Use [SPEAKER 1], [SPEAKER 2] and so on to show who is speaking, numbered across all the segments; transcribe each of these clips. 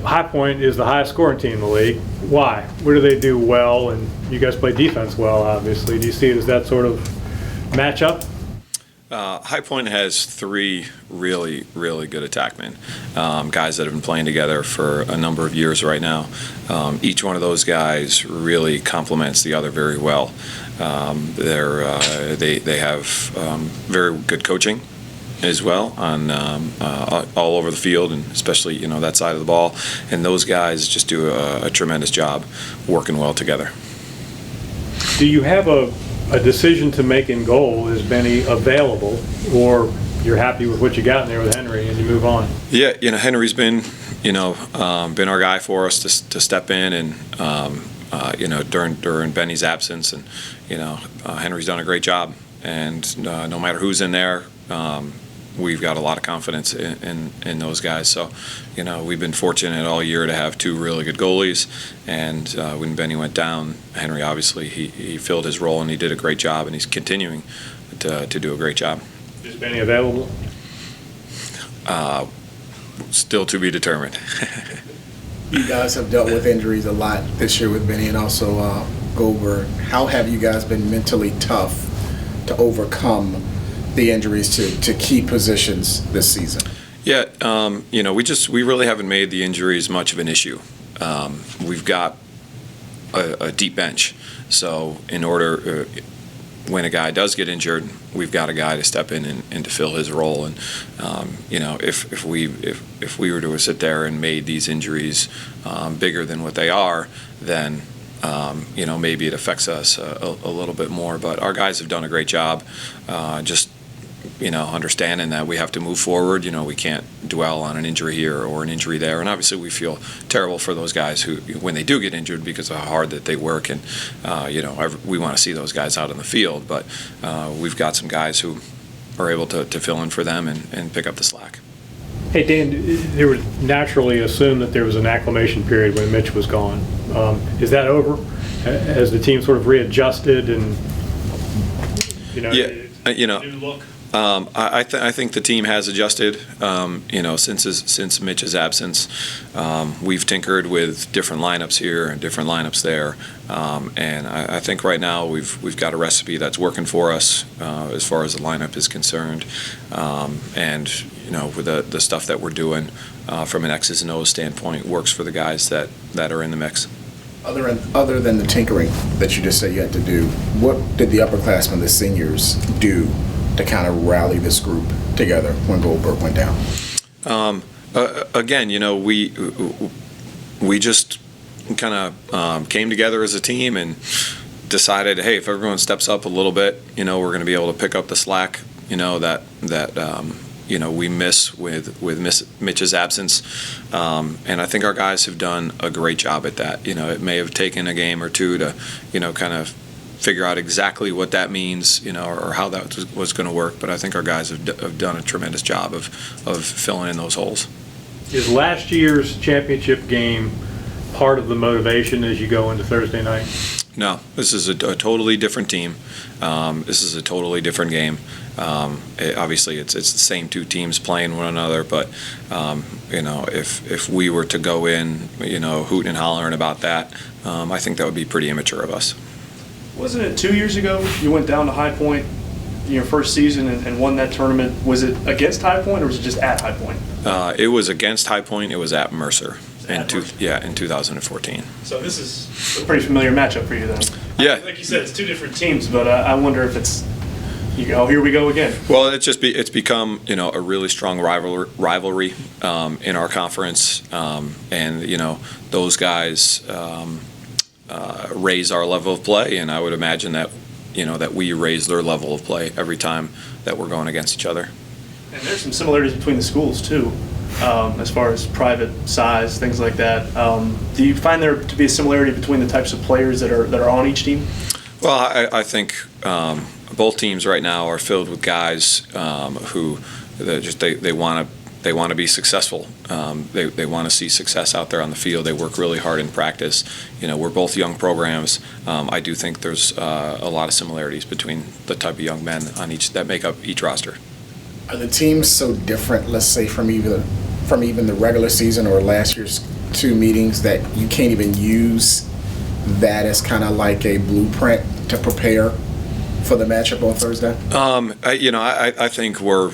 [SPEAKER 1] High Point is the highest scoring team in the league. Why? What do they do well? And you guys play defense well, obviously. Do you see it as that sort of matchup?
[SPEAKER 2] High Point has three really, really good attackmen, guys that have been playing together for a number of years right now. Each one of those guys really complements the other very well. They have very good coaching as well on all over the field, and especially that side of the ball. And those guys just do a tremendous job working well together.
[SPEAKER 1] Do you have a decision to make in goal? Is Benny available, or you're happy with what you got in there with Henry and you move on?
[SPEAKER 2] Yeah, Henry's been been our guy for us to step in, and during Benny's absence, and Henry's done a great job, and no matter who's in there, we've got a lot of confidence in those guys. So, we've been fortunate all year to have two really good goalies. And when Benny went down, Henry obviously he filled his role and he did a great job, and he's continuing to do a great job.
[SPEAKER 1] Is Benny available?
[SPEAKER 2] Still to be determined.
[SPEAKER 3] You guys have dealt with injuries a lot this year with Benny and also Goldberg. How have you guys been mentally tough to overcome the injuries to key positions this season?
[SPEAKER 2] Yeah, we really haven't made the injuries much of an issue. We've got a deep bench, so in order when a guy does get injured, we've got a guy to step in and to fill his role. And if we were to sit there and made these injuries bigger than what they are, then maybe it affects us a little bit more. But our guys have done a great job. Understanding that we have to move forward. We can't dwell on an injury here or an injury there. And obviously we feel terrible for those guys who, when they do get injured, because of how hard that they work. And, we want to see those guys out in the field. But we've got some guys who are able to fill in for them and pick up the slack.
[SPEAKER 1] Hey, Dan, there would naturally assume that there was an acclimation period when Mitch was gone. Is that over? Has the team sort of readjusted and, new look?
[SPEAKER 2] I think the team has adjusted. Since Mitch's absence, we've tinkered with different lineups here and different lineups there, and I think right now we've got a recipe that's working for us as far as the lineup is concerned, and with the stuff that we're doing from an X's and O's standpoint works for the guys that are in the mix.
[SPEAKER 3] Other than the tinkering that you just said you had to do, what did the upperclassmen, the seniors, do to kind of rally this group together when Goldberg went down?
[SPEAKER 2] Again, we just kind of came together as a team and decided, hey, if everyone steps up a little bit, we're going to be able to pick up the slack, that we miss with Mitch's absence. And I think our guys have done a great job at that. It may have taken a game or two to, kind of figure out exactly what that means, or how that was going to work. But I think our guys have done a tremendous job of filling in those holes.
[SPEAKER 1] Is last year's championship game part of the motivation as you go into Thursday night?
[SPEAKER 2] No, this is a totally different team. This is a totally different game. Obviously, it's the same two teams playing one another, but if we were to go in, hooting and hollering about that, I think that would be pretty immature of us.
[SPEAKER 4] Wasn't it 2 years ago you went down to High Point in your first season and won that tournament? Was it against High Point or was it just at High Point?
[SPEAKER 2] It was against High Point. It was at Mercer in 2014.
[SPEAKER 4] So this is a pretty familiar matchup for you then.
[SPEAKER 2] Yeah.
[SPEAKER 4] Like you said, it's two different teams, but I wonder if it's, here we go again.
[SPEAKER 2] Well, it's become a really strong rivalry in our conference, and those guys raise our level of play, and I would imagine that that we raise their level of play every time that we're going against each other.
[SPEAKER 4] And there's some similarities between the schools too, as far as private size, things like that. Do you find there to be a similarity between the types of players that are on each team?
[SPEAKER 2] Well, I think both teams right now are filled with guys who they want to be successful. They want to see success out there on the field. They work really hard in practice. We're both young programs. I do think there's a lot of similarities between the type of young men that make up each roster.
[SPEAKER 3] Are the teams so different, let's say, from even the regular season or last year's two meetings that you can't even use that as kind of like a blueprint to prepare for the matchup on Thursday?
[SPEAKER 2] I think we're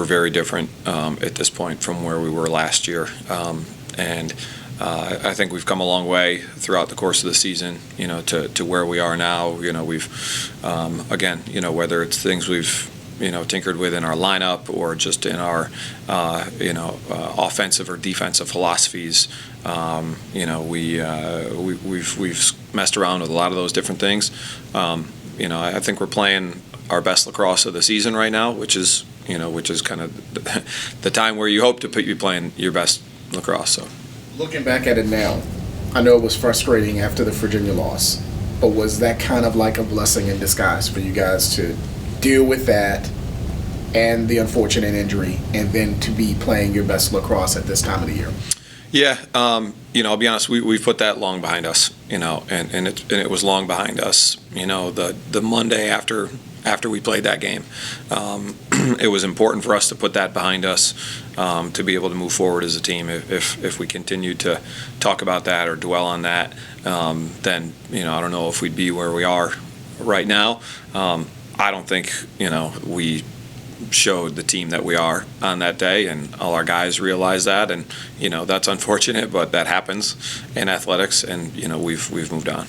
[SPEAKER 2] very different at this point from where we were last year, and I think we've come a long way throughout the course of the season, to where we are now. We've again, whether it's things we've tinkered with in our lineup or just in our offensive or defensive philosophies. We've messed around with a lot of those different things. I think we're playing our best lacrosse of the season right now, which is kind of the time where you hope to be playing your best lacrosse. So,
[SPEAKER 3] looking back at it now, I know it was frustrating after the Virginia loss, but was that kind of like a blessing in disguise for you guys to deal with that and the unfortunate injury, and then to be playing your best lacrosse at this time of the year?
[SPEAKER 2] Yeah, I'll be honest. We've put that long behind us, and it was long behind us. The Monday after we played that game, it was important for us to put that behind us, to be able to move forward as a team. If we continued to talk about that or dwell on that, then I don't know if we'd be where we are right now. I don't think we showed the team that we are on that day, and all our guys realize that, and that's unfortunate, but that happens in athletics, and we've moved on.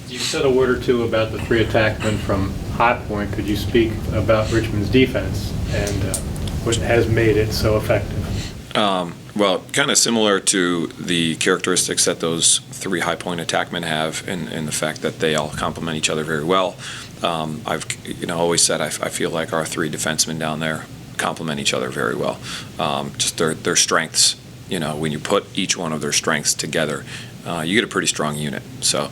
[SPEAKER 1] You said a word or two about the three attackmen from High Point. Could you speak about Richmond's defense and what has made it so effective?
[SPEAKER 2] Well, kind of similar to the characteristics that those three High Point attackmen have, and the fact that they all complement each other very well. I've always said I feel like our three defensemen down there complement each other very well. Just their strengths. When you put each one of their strengths together, you get a pretty strong unit. So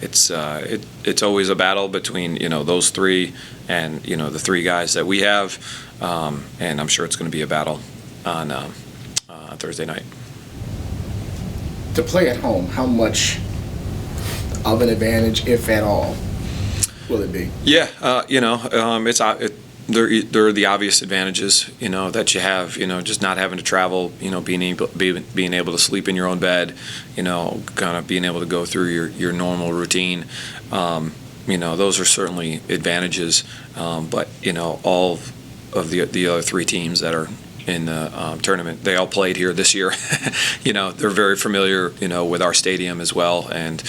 [SPEAKER 2] it's always a battle between those three and the three guys that we have, and I'm sure it's going to be a battle on Thursday night.
[SPEAKER 3] To play at home, how much of an advantage, if at all, will it be?
[SPEAKER 2] Yeah, there are the obvious advantages, that you have, just not having to travel, being able to sleep in your own bed, kind of being able to go through your normal routine. Those are certainly advantages. But all of the other three teams that are in the tournament, they all played here this year. They're very familiar, with our stadium as well, and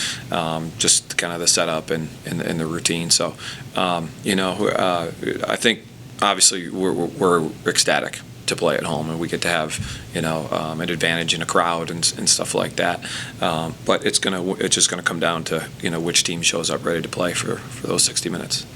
[SPEAKER 2] just kind of the setup and the routine. So, I think obviously we're ecstatic to play at home, and we get to have an advantage in a crowd and stuff like that. But it's just gonna come down to which team shows up ready to play for those 60 minutes.